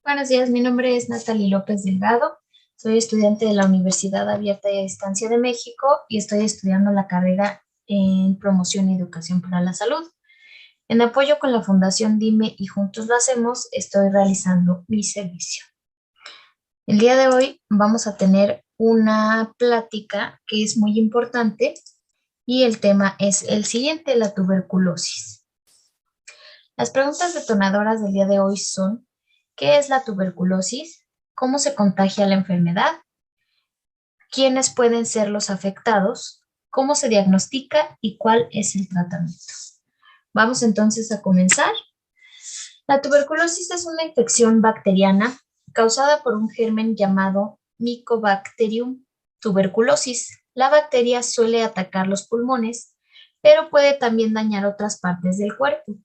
Buenos días, mi nombre es Natalie López Delgado. Soy estudiante de la Universidad Abierta y a Distancia de México y estoy estudiando la carrera en Promoción y Educación para la Salud. En apoyo con la Fundación Dime y Juntos lo Hacemos, estoy realizando mi servicio. El día de hoy vamos a tener una plática que es muy importante y el tema es el siguiente, la tuberculosis. Las preguntas detonadoras del día de hoy son: ¿qué es la tuberculosis? ¿Cómo se contagia la enfermedad? ¿Quiénes pueden ser los afectados? ¿Cómo se diagnostica y cuál es el tratamiento? Vamos entonces a comenzar. La tuberculosis es una infección bacteriana causada por un germen llamado Mycobacterium tuberculosis. La bacteria suele atacar los pulmones, pero puede también dañar otras partes del cuerpo.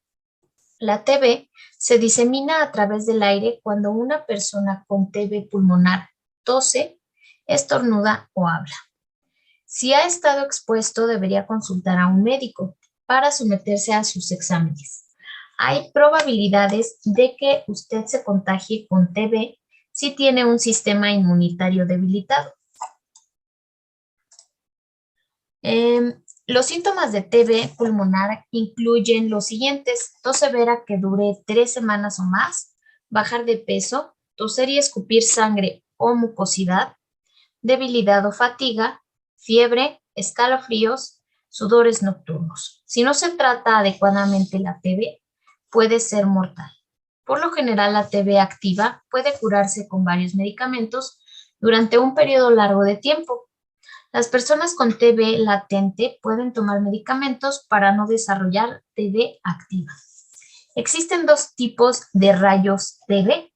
La TB se disemina a través del aire cuando una persona con TB pulmonar tose, estornuda o habla. Si ha estado expuesto, debería consultar a un médico para someterse a sus exámenes. Hay probabilidades de que usted se contagie con TB si tiene un sistema inmunitario debilitado. Los síntomas de TB pulmonar incluyen los siguientes: tos severa que dure 3 semanas o más, bajar de peso, toser y escupir sangre o mucosidad, debilidad o fatiga, fiebre, escalofríos, sudores nocturnos. Si no se trata adecuadamente la TB, puede ser mortal. Por lo general, la TB activa puede curarse con varios medicamentos durante un periodo largo de tiempo. Las personas con TB latente pueden tomar medicamentos para no desarrollar TB activa. Existen dos tipos de rayos TB: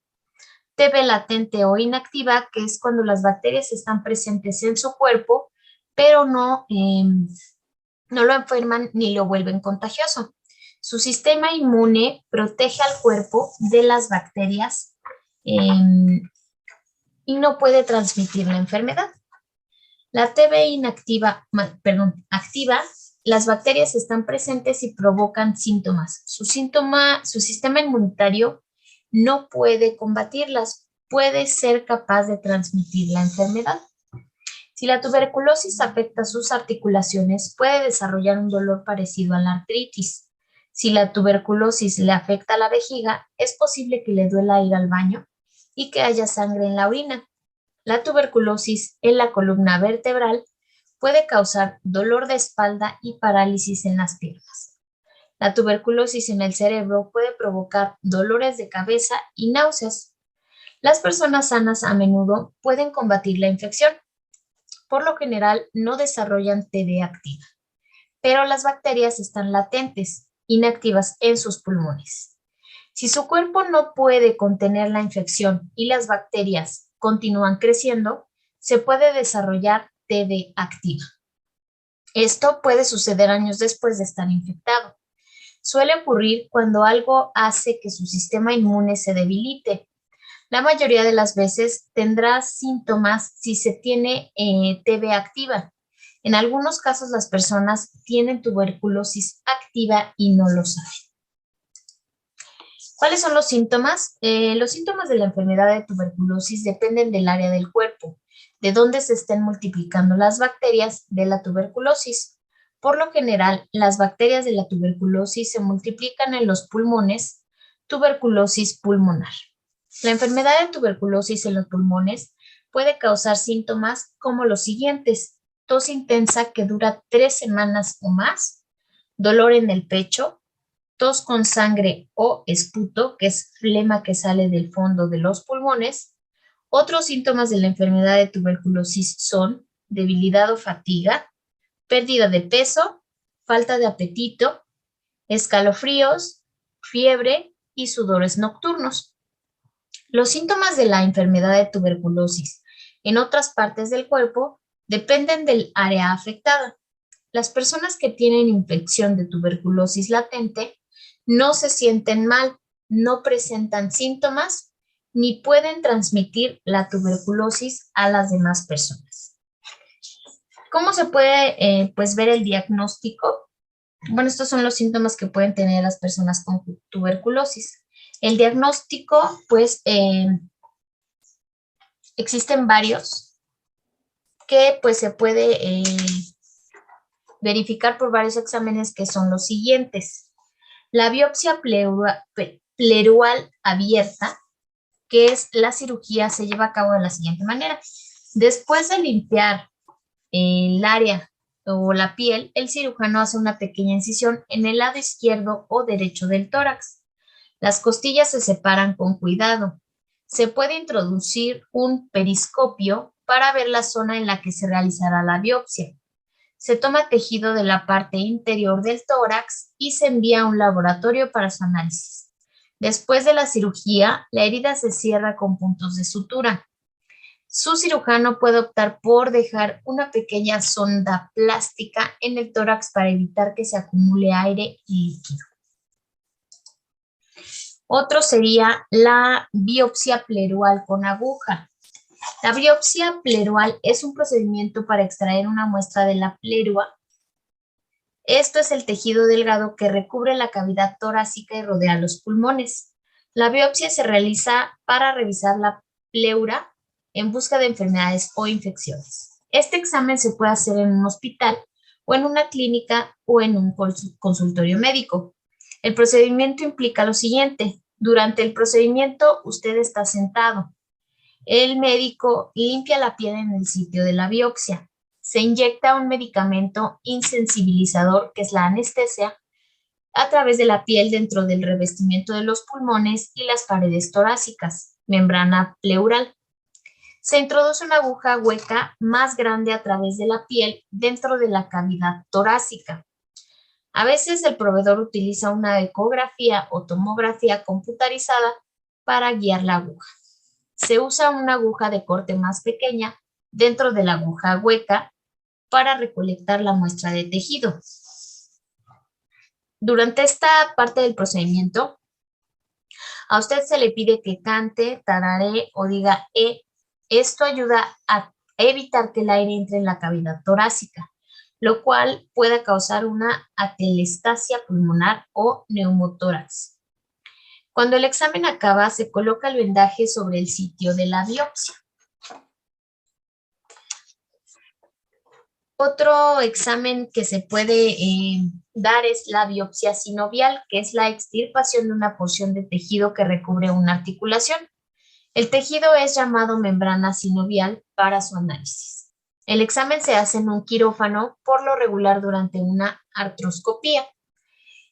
TB latente o inactiva, que es cuando las bacterias están presentes en su cuerpo, pero no lo enferman ni lo vuelven contagioso. Su sistema inmune protege al cuerpo de las bacterias y no puede transmitir la enfermedad. La TB activa, las bacterias están presentes y provocan síntomas. Su sistema inmunitario no puede combatirlas, puede ser capaz de transmitir la enfermedad. Si la tuberculosis afecta sus articulaciones, puede desarrollar un dolor parecido a la artritis. Si la tuberculosis le afecta a la vejiga, es posible que le duela ir al baño y que haya sangre en la orina. La tuberculosis en la columna vertebral puede causar dolor de espalda y parálisis en las piernas. La tuberculosis en el cerebro puede provocar dolores de cabeza y náuseas. Las personas sanas a menudo pueden combatir la infección. Por lo general, no desarrollan TB activa, pero las bacterias están latentes, inactivas en sus pulmones. Si su cuerpo no puede contener la infección y las bacterias continúan creciendo, se puede desarrollar TB activa. Esto puede suceder años después de estar infectado. Suele ocurrir cuando algo hace que su sistema inmune se debilite. La mayoría de las veces tendrá síntomas si se tiene TB activa. En algunos casos las personas tienen tuberculosis activa y no lo saben. ¿Cuáles son los síntomas? Los síntomas de la enfermedad de tuberculosis dependen del área del cuerpo, de donde se estén multiplicando las bacterias de la tuberculosis. Por lo general, las bacterias de la tuberculosis se multiplican en los pulmones, tuberculosis pulmonar. La enfermedad de tuberculosis en los pulmones puede causar síntomas como los siguientes: tos intensa que dura 3 semanas o más, dolor en el pecho, tos con sangre o esputo, que es flema que sale del fondo de los pulmones. Otros síntomas de la enfermedad de tuberculosis son debilidad o fatiga, pérdida de peso, falta de apetito, escalofríos, fiebre y sudores nocturnos. Los síntomas de la enfermedad de tuberculosis en otras partes del cuerpo dependen del área afectada. Las personas que tienen infección de tuberculosis latente no se sienten mal, no presentan síntomas ni pueden transmitir la tuberculosis a las demás personas. ¿Cómo se puede ver el diagnóstico? Bueno, estos son los síntomas que pueden tener las personas con tuberculosis. El diagnóstico, pues, existen varios que pues se puede verificar por varios exámenes que son los siguientes. La biopsia pleural abierta, que es la cirugía, se lleva a cabo de la siguiente manera. Después de limpiar el área o la piel, el cirujano hace una pequeña incisión en el lado izquierdo o derecho del tórax. Las costillas se separan con cuidado. Se puede introducir un periscopio para ver la zona en la que se realizará la biopsia. Se toma tejido de la parte interior del tórax y se envía a un laboratorio para su análisis. Después de la cirugía, la herida se cierra con puntos de sutura. Su cirujano puede optar por dejar una pequeña sonda plástica en el tórax para evitar que se acumule aire y líquido. Otro sería la biopsia pleural con aguja. La biopsia pleural es un procedimiento para extraer una muestra de la pleura. Esto es el tejido delgado que recubre la cavidad torácica y rodea los pulmones. La biopsia se realiza para revisar la pleura en busca de enfermedades o infecciones. Este examen se puede hacer en un hospital o en una clínica o en un consultorio médico. El procedimiento implica lo siguiente. Durante el procedimiento, usted está sentado. El médico limpia la piel en el sitio de la biopsia. Se inyecta un medicamento insensibilizador, que es la anestesia, a través de la piel dentro del revestimiento de los pulmones y las paredes torácicas, membrana pleural. Se introduce una aguja hueca más grande a través de la piel dentro de la cavidad torácica. A veces el proveedor utiliza una ecografía o tomografía computarizada para guiar la aguja. Se usa una aguja de corte más pequeña dentro de la aguja hueca para recolectar la muestra de tejido. Durante esta parte del procedimiento, a usted se le pide que cante, tararee o diga E. Esto ayuda a evitar que el aire entre en la cavidad torácica, lo cual puede causar una atelestasia pulmonar o neumotórax. Cuando el examen acaba, se coloca el vendaje sobre el sitio de la biopsia. Otro examen que se puede dar es la biopsia sinovial, que es la extirpación de una porción de tejido que recubre una articulación. El tejido es llamado membrana sinovial para su análisis. El examen se hace en un quirófano, por lo regular durante una artroscopía.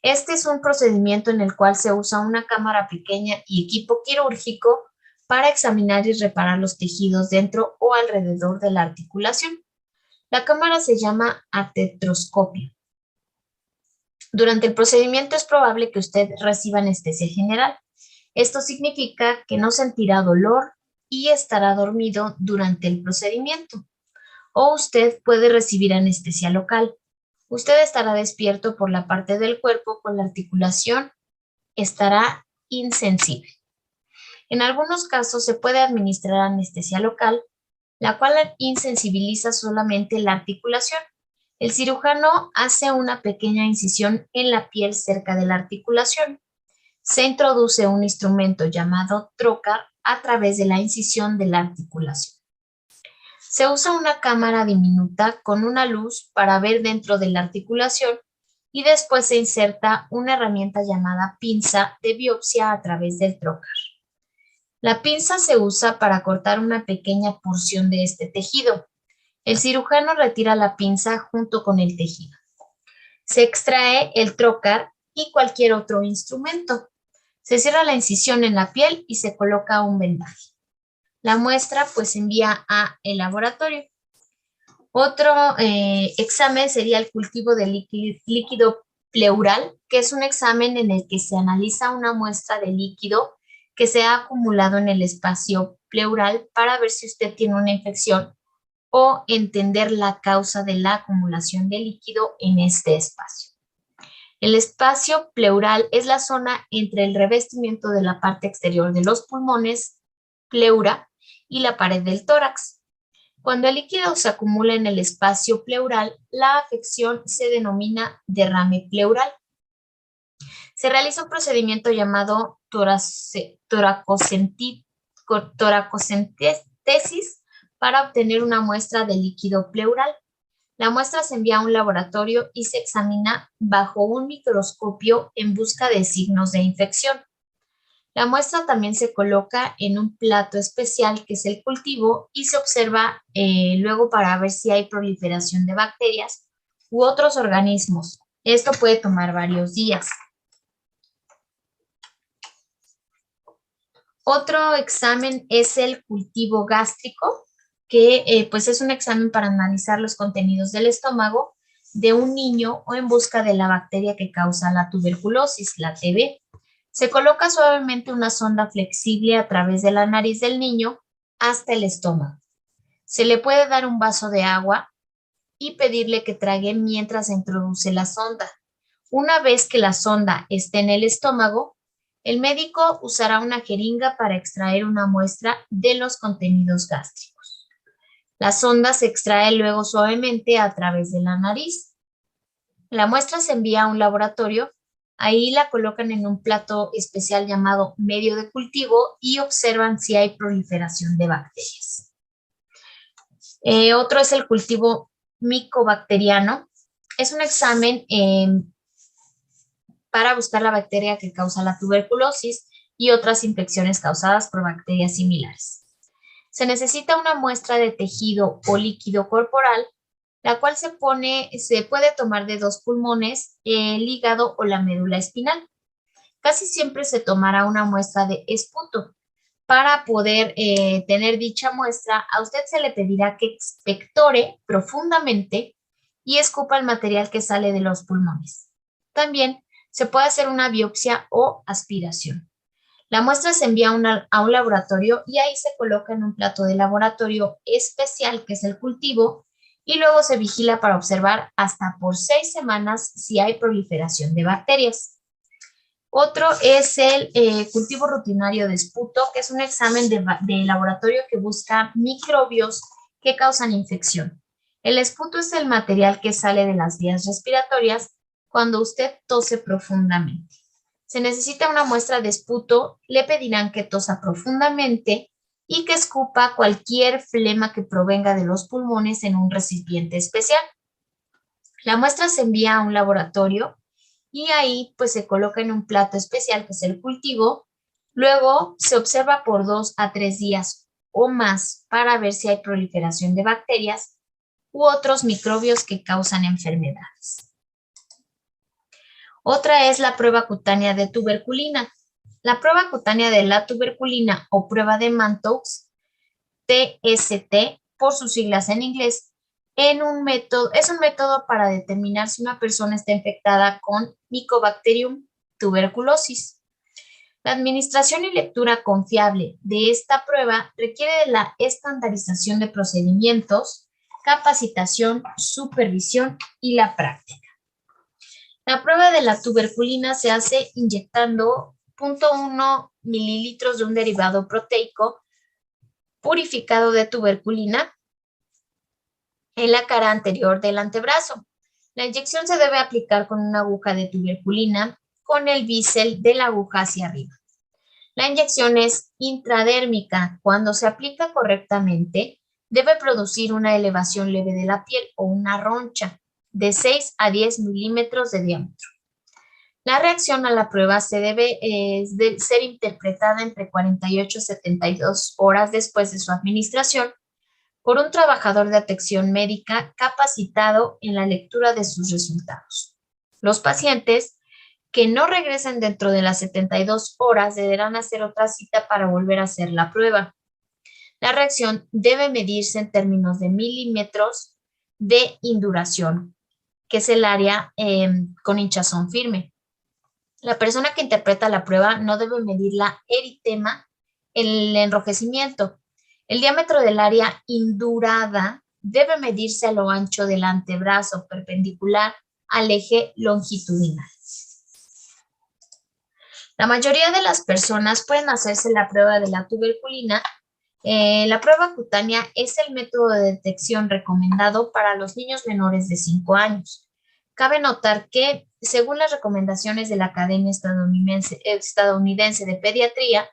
Este es un procedimiento en el cual se usa una cámara pequeña y equipo quirúrgico para examinar y reparar los tejidos dentro o alrededor de la articulación. La cámara se llama artetroscopio. Durante el procedimiento es probable que usted reciba anestesia general. Esto significa que no sentirá dolor y estará dormido durante el procedimiento. O usted puede recibir anestesia local. Usted estará despierto por la parte del cuerpo con la articulación, estará insensible. En algunos casos se puede administrar anestesia local, la cual insensibiliza solamente la articulación. El cirujano hace una pequeña incisión en la piel cerca de la articulación. Se introduce un instrumento llamado trocar a través de la incisión de la articulación. Se usa una cámara diminuta con una luz para ver dentro de la articulación y después se inserta una herramienta llamada pinza de biopsia a través del trocar. La pinza se usa para cortar una pequeña porción de este tejido. El cirujano retira la pinza junto con el tejido. Se extrae el trocar y cualquier otro instrumento. Se cierra la incisión en la piel y se coloca un vendaje. La muestra pues se envía a el laboratorio. Otro examen sería el cultivo de líquido pleural, que es un examen en el que se analiza una muestra de líquido que se ha acumulado en el espacio pleural para ver si usted tiene una infección o entender la causa de la acumulación de líquido en este espacio. El espacio pleural es la zona entre el revestimiento de la parte exterior de los pulmones, pleura, y la pared del tórax. Cuando el líquido se acumula en el espacio pleural, la afección se denomina derrame pleural. Se realiza un procedimiento llamado toracocentesis para obtener una muestra de líquido pleural. La muestra se envía a un laboratorio y se examina bajo un microscopio en busca de signos de infección. La muestra también se coloca en un plato especial que es el cultivo y se observa luego para ver si hay proliferación de bacterias u otros organismos. Esto puede tomar varios días. Otro examen es el cultivo gástrico, que pues es un examen para analizar los contenidos del estómago de un niño o en busca de la bacteria que causa la tuberculosis, la TB. Se coloca suavemente una sonda flexible a través de la nariz del niño hasta el estómago. Se le puede dar un vaso de agua y pedirle que trague mientras se introduce la sonda. Una vez que la sonda esté en el estómago, el médico usará una jeringa para extraer una muestra de los contenidos gástricos. La sonda se extrae luego suavemente a través de la nariz. La muestra se envía a un laboratorio. Ahí la colocan en un plato especial llamado medio de cultivo y observan si hay proliferación de bacterias. Otro es el cultivo micobacteriano. Es un examen para buscar la bacteria que causa la tuberculosis y otras infecciones causadas por bacterias similares. Se necesita una muestra de tejido o líquido corporal, la cual se puede tomar de 2 pulmones, el hígado o la médula espinal. Casi siempre se tomará una muestra de esputo. Para poder tener dicha muestra, a usted se le pedirá que expectore profundamente y escupa el material que sale de los pulmones. También se puede hacer una biopsia o aspiración. La muestra se envía a un laboratorio y ahí se coloca en un plato de laboratorio especial que es el cultivo y luego se vigila para observar hasta por 6 semanas si hay proliferación de bacterias. Otro es el cultivo rutinario de esputo, que es un examen de laboratorio que busca microbios que causan infección. El esputo es el material que sale de las vías respiratorias cuando usted tose profundamente. Se necesita una muestra de esputo, le pedirán que tosa profundamente y que escupa cualquier flema que provenga de los pulmones en un recipiente especial. La muestra se envía a un laboratorio y ahí pues se coloca en un plato especial que es el cultivo. Luego se observa por 2 a 3 días o más para ver si hay proliferación de bacterias u otros microbios que causan enfermedades. Otra es la prueba cutánea de tuberculina. La prueba cutánea de la tuberculina o prueba de Mantoux, TST, por sus siglas en inglés, es un método para determinar si una persona está infectada con Mycobacterium tuberculosis. La administración y lectura confiable de esta prueba requiere de la estandarización de procedimientos, capacitación, supervisión y la práctica. La prueba de la tuberculina se hace inyectando 0.1 mililitros de un derivado proteico purificado de tuberculina en la cara anterior del antebrazo. La inyección se debe aplicar con una aguja de tuberculina con el bisel de la aguja hacia arriba. La inyección es intradérmica. Cuando se aplica correctamente, debe producir una elevación leve de la piel o una roncha de 6 a 10 milímetros de diámetro. La reacción a la prueba debe ser interpretada entre 48 y 72 horas después de su administración por un trabajador de atención médica capacitado en la lectura de sus resultados. Los pacientes que no regresen dentro de las 72 horas deberán hacer otra cita para volver a hacer la prueba. La reacción debe medirse en términos de milímetros de induración, que es el área con hinchazón firme. La persona que interpreta la prueba no debe medir la eritema, el enrojecimiento. El diámetro del área indurada debe medirse a lo ancho del antebrazo, perpendicular al eje longitudinal. La mayoría de las personas pueden hacerse la prueba de la tuberculina. La prueba cutánea es el método de detección recomendado para los niños menores de 5 años. Cabe notar que, según las recomendaciones de la Academia Estadounidense de Pediatría,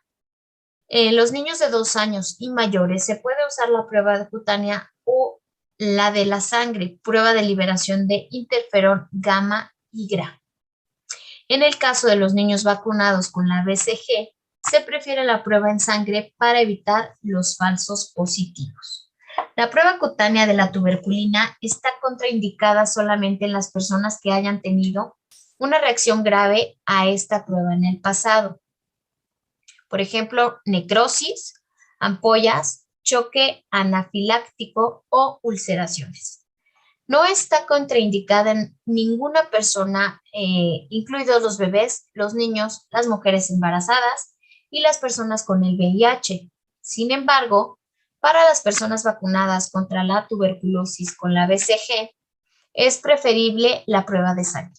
los niños de 2 años y mayores se puede usar la prueba cutánea o la de la sangre, prueba de liberación de interferón gamma IGRA. En el caso de los niños vacunados con la BCG, se prefiere la prueba en sangre para evitar los falsos positivos. La prueba cutánea de la tuberculina está contraindicada solamente en las personas que hayan tenido una reacción grave a esta prueba en el pasado. Por ejemplo, necrosis, ampollas, choque anafiláctico o ulceraciones. No está contraindicada en ninguna persona, incluidos los bebés, los niños, las mujeres embarazadas y las personas con el VIH. Sin embargo, para las personas vacunadas contra la tuberculosis con la BCG, es preferible la prueba de sangre.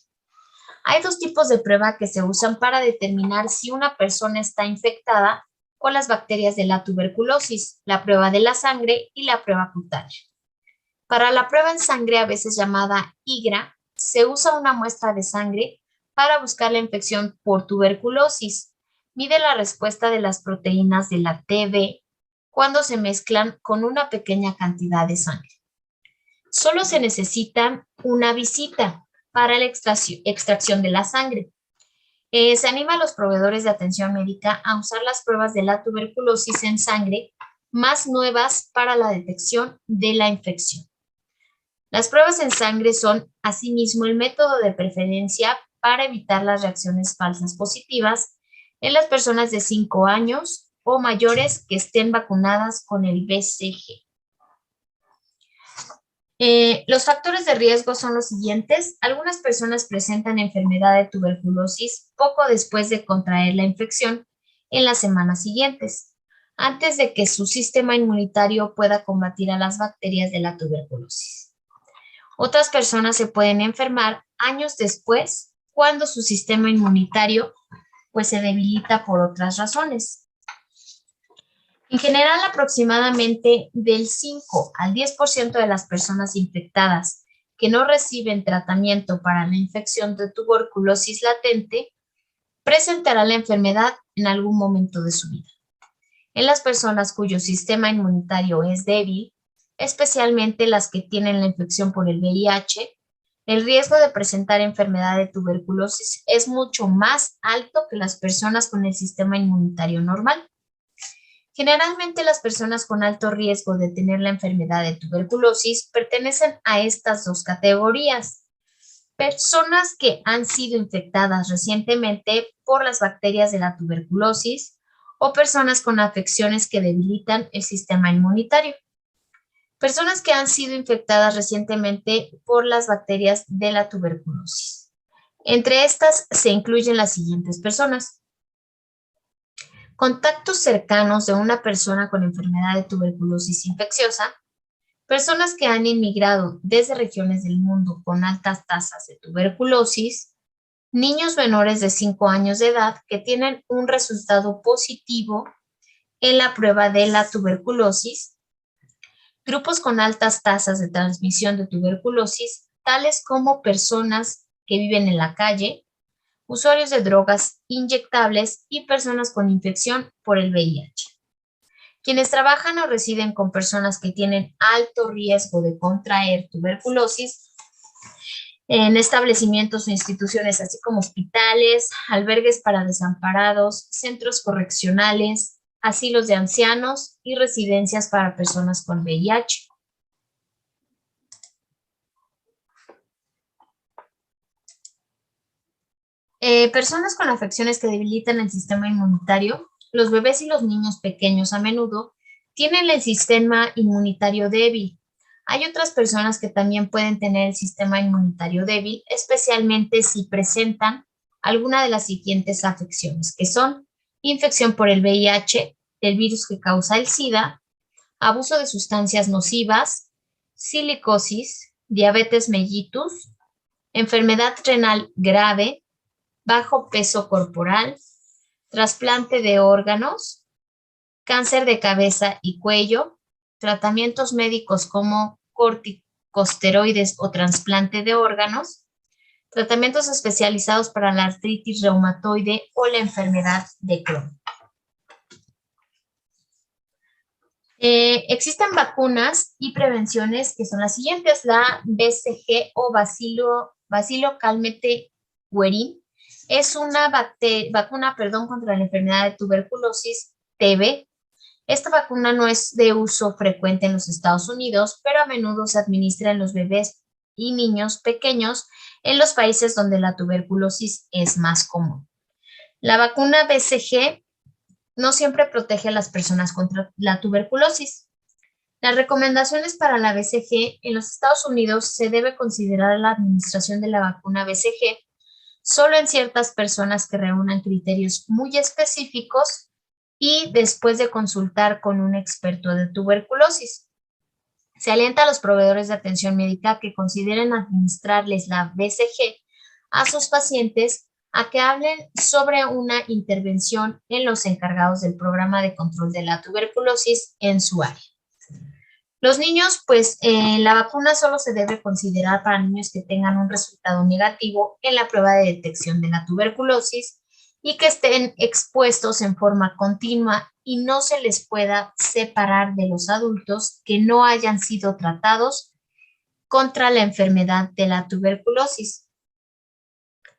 Hay 2 tipos de prueba que se usan para determinar si una persona está infectada con las bacterias de la tuberculosis, la prueba de la sangre y la prueba cutánea. Para la prueba en sangre, a veces llamada IGRA, se usa una muestra de sangre para buscar la infección por tuberculosis. Mide la respuesta de las proteínas de la TB cuando se mezclan con una pequeña cantidad de sangre. Solo se necesita una visita para la extracción de la sangre. Se anima a los proveedores de atención médica a usar las pruebas de la tuberculosis en sangre más nuevas para la detección de la infección. Las pruebas en sangre son, asimismo, el método de preferencia para evitar las reacciones falsas positivas en las personas de 5 años o mayores que estén vacunadas con el BCG. Los factores de riesgo son los siguientes. Algunas personas presentan enfermedad de tuberculosis poco después de contraer la infección en las semanas siguientes, antes de que su sistema inmunitario pueda combatir a las bacterias de la tuberculosis. Otras personas se pueden enfermar años después, cuando su sistema inmunitario pues, se debilita por otras razones. En general, aproximadamente del 5 al 10% de las personas infectadas que no reciben tratamiento para la infección de tuberculosis latente presentará la enfermedad en algún momento de su vida. En las personas cuyo sistema inmunitario es débil, especialmente las que tienen la infección por el VIH, el riesgo de presentar enfermedad de tuberculosis es mucho más alto que las personas con el sistema inmunitario normal. Generalmente las personas con alto riesgo de tener la enfermedad de tuberculosis pertenecen a estas 2 categorías. Personas que han sido infectadas recientemente por las bacterias de la tuberculosis o personas con afecciones que debilitan el sistema inmunitario. Personas que han sido infectadas recientemente por las bacterias de la tuberculosis. Entre estas se incluyen las siguientes personas: contactos cercanos de una persona con enfermedad de tuberculosis infecciosa, personas que han inmigrado desde regiones del mundo con altas tasas de tuberculosis, niños menores de 5 años de edad que tienen un resultado positivo en la prueba de la tuberculosis, grupos con altas tasas de transmisión de tuberculosis, tales como personas que viven en la calle, usuarios de drogas inyectables y personas con infección por el VIH. Quienes trabajan o residen con personas que tienen alto riesgo de contraer tuberculosis en establecimientos o instituciones, así como hospitales, albergues para desamparados, centros correccionales, asilos de ancianos y residencias para personas con VIH. Personas con afecciones que debilitan el sistema inmunitario, los bebés y los niños pequeños a menudo tienen el sistema inmunitario débil. Hay otras personas que también pueden tener el sistema inmunitario débil, especialmente si presentan alguna de las siguientes afecciones, que son infección por el VIH, el virus que causa el SIDA, abuso de sustancias nocivas, silicosis, diabetes mellitus, enfermedad renal grave, bajo peso corporal, trasplante de órganos, cáncer de cabeza y cuello, tratamientos médicos como corticosteroides o trasplante de órganos, tratamientos especializados para la artritis reumatoide o la enfermedad de Crohn. Existen vacunas y prevenciones que son las siguientes: la BCG o Bacilo Calmette Guerin es una vacuna contra la enfermedad de tuberculosis TB. Esta vacuna no es de uso frecuente en los Estados Unidos, pero a menudo se administra en los bebés y niños pequeños en los países donde la tuberculosis es más común. La vacuna BCG no siempre protege a las personas contra la tuberculosis. Las recomendaciones para la BCG en los Estados Unidos: se debe considerar la administración de la vacuna BCG solo en ciertas personas que reúnan criterios muy específicos y después de consultar con un experto de tuberculosis. Se alienta a los proveedores de atención médica que consideren administrarles la BCG a sus pacientes a que hablen sobre una intervención en los encargados del programa de control de la tuberculosis en su área. Los niños, la vacuna solo se debe considerar para niños que tengan un resultado negativo en la prueba de detección de la tuberculosis y que estén expuestos en forma continua y no se les pueda separar de los adultos que no hayan sido tratados contra la enfermedad de la tuberculosis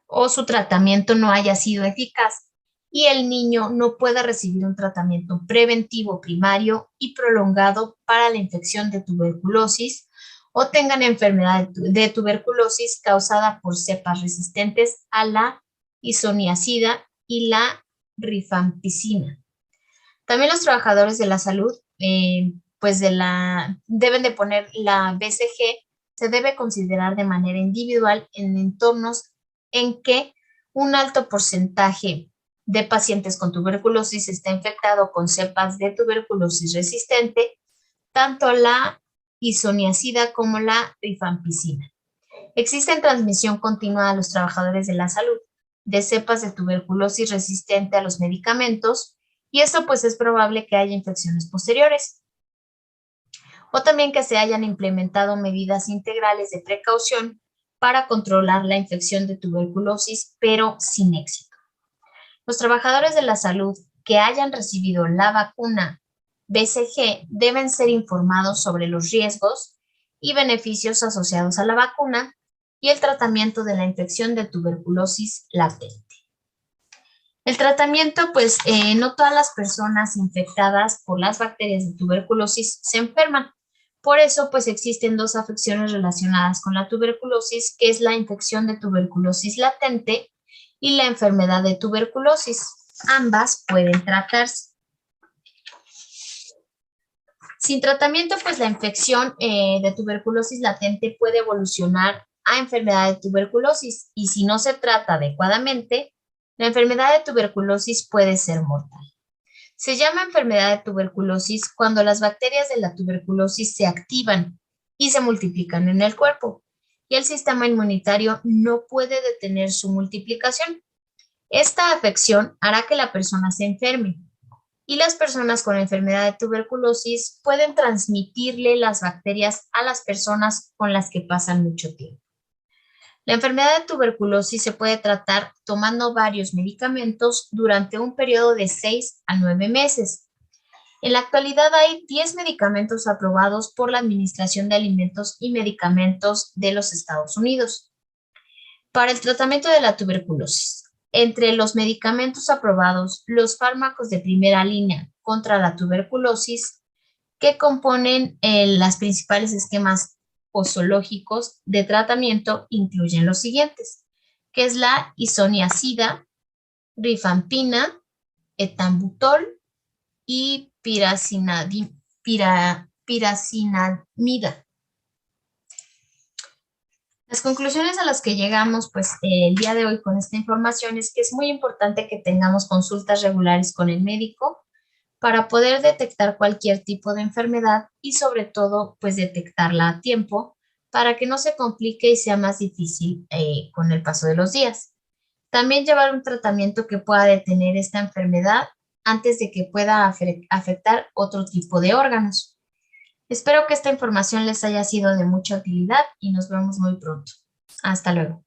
o su tratamiento no haya sido eficaz y el niño no pueda recibir un tratamiento preventivo primario y prolongado para la infección de tuberculosis o tengan enfermedad de tuberculosis causada por cepas resistentes a la isoniazida y la rifampicina. También los trabajadores de la salud deben de poner la BCG. Se debe considerar de manera individual en entornos en que un alto porcentaje de pacientes con tuberculosis está infectado con cepas de tuberculosis resistente, tanto la isoniazida como la rifampicina. Existe transmisión continua a los trabajadores de la salud de cepas de tuberculosis resistente a los medicamentos y esto es probable que haya infecciones posteriores. O también que se hayan implementado medidas integrales de precaución para controlar la infección de tuberculosis, pero sin éxito. Los trabajadores de la salud que hayan recibido la vacuna BCG deben ser informados sobre los riesgos y beneficios asociados a la vacuna y el tratamiento de la infección de tuberculosis latente. El tratamiento, no todas las personas infectadas por las bacterias de tuberculosis se enferman. Por eso, existen dos afecciones relacionadas con la tuberculosis, que es la infección de tuberculosis latente y la enfermedad de tuberculosis. Ambas pueden tratarse. Sin tratamiento, la infección de tuberculosis latente puede evolucionar a enfermedad de tuberculosis y si no se trata adecuadamente, la enfermedad de tuberculosis puede ser mortal. Se llama enfermedad de tuberculosis cuando las bacterias de la tuberculosis se activan y se multiplican en el cuerpo y el sistema inmunitario no puede detener su multiplicación. Esta afección hará que la persona se enferme y las personas con enfermedad de tuberculosis pueden transmitirle las bacterias a las personas con las que pasan mucho tiempo. La enfermedad de tuberculosis se puede tratar tomando varios medicamentos durante un periodo de 6 a 9 meses. En la actualidad hay 10 medicamentos aprobados por la Administración de Alimentos y Medicamentos de los Estados Unidos para el tratamiento de la tuberculosis. Entre los medicamentos aprobados, los fármacos de primera línea contra la tuberculosis que componen los principales esquemas posológicos de tratamiento incluyen los siguientes, que es la isoniazida, rifampina, etambutol y piracinamida. Las conclusiones a las que llegamos el día de hoy con esta información es que es muy importante que tengamos consultas regulares con el médico para poder detectar cualquier tipo de enfermedad y sobre todo detectarla a tiempo para que no se complique y sea más difícil con el paso de los días. También llevar un tratamiento que pueda detener esta enfermedad antes de que pueda afectar otro tipo de órganos. Espero que esta información les haya sido de mucha utilidad y nos vemos muy pronto. Hasta luego.